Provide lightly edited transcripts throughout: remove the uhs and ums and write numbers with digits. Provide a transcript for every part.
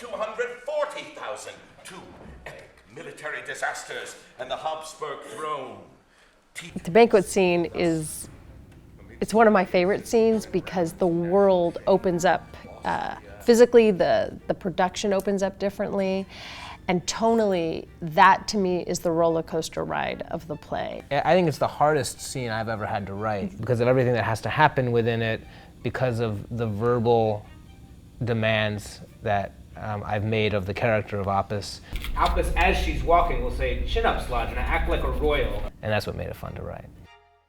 240,000. Two epic military disasters and the Habsburg throne. The banquet scene it's one of my favorite scenes because the world opens up physically, the production opens up differently, and tonally, that to me is the roller coaster ride of the play. I think it's the hardest scene I've ever had to write because of everything that has to happen within it, because of the verbal demands that I've made of the character of Apis. Apis, as she's walking, will say, "Chin up, Slodge, and act like a royal." And that's what made it fun to write.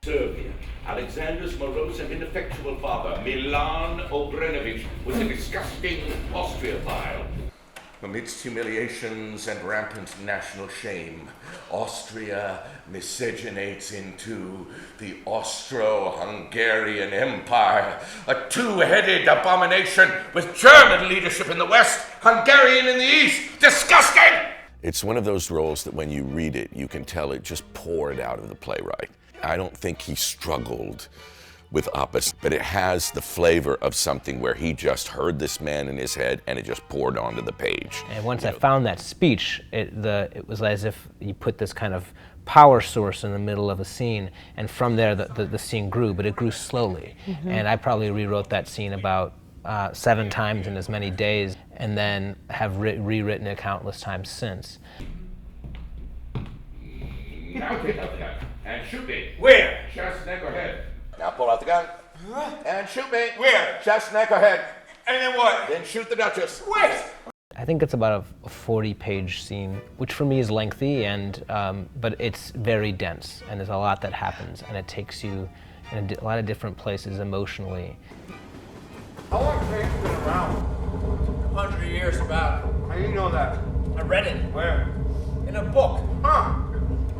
Serbia. Alexander's morose and ineffectual father, Milan Obrenovich, was a disgusting Austria-phile. Amidst humiliations and rampant national shame, Austria miscegenates into the Austro-Hungarian Empire, a two-headed abomination with German leadership in the west, Hungarian in the east. Disgusting! It's one of those roles that when you read it, you can tell it just poured out of the playwright. I don't think he struggled with Apis, but it has the flavor of something where he just heard this man in his head and it just poured onto the page. And once I found that speech, it was as if you put this kind of power source in the middle of a scene, and from there the scene grew, but it grew slowly. Mm-hmm. And I probably rewrote that scene about 7 times in as many days, and then have rewritten it countless times since. Now pick up the gun and shoot me. Where? Chest, neck, or head. Now pull out the gun and shoot me. Where? Chest, neck, or head. And then what? Then shoot the Duchess. Wait! I think it's about a 40-page scene, which for me is lengthy, and but it's very dense, and there's a lot that happens, and it takes you in a lot of different places emotionally. How long have trains been around? 100 years about. How do you know that? I read it. Where? In a book. Huh?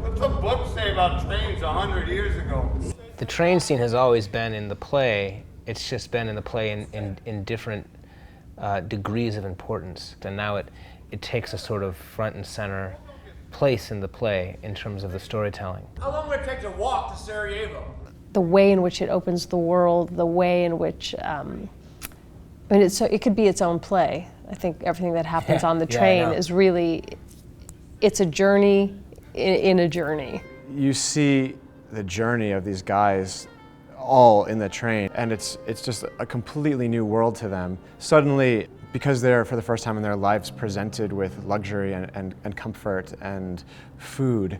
What's the book say about trains 100 years ago? The train scene has always been in the play. It's just been in the play in different degrees of importance. And now it takes a sort of front and center place in the play in terms of the storytelling. How long would it take to walk to Sarajevo? The way in which it opens the world, the way in which, it could be its own play. I think everything that happens on the train is really, it's a journey in a journey. You see the journey of these guys all in the train, and it's just a completely new world to them. Suddenly, because they're for the first time in their lives presented with luxury and comfort and food,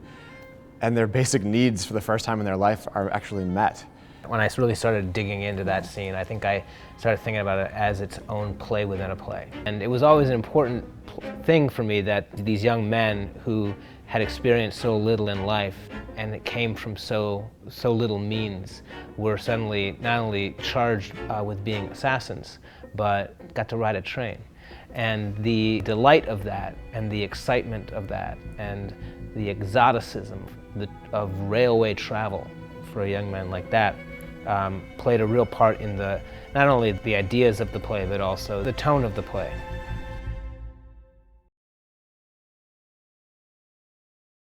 and their basic needs for the first time in their life are actually met. When I really started digging into that scene, I think I started thinking about it as its own play within a play. And it was always an important thing for me that these young men who had experienced so little in life, and it came from so little means, were suddenly not only charged with being assassins, but got to ride a train. And the delight of that, and the excitement of that, and the exoticism of railway travel for a young man like that played a real part in not only the ideas of the play, but also the tone of the play.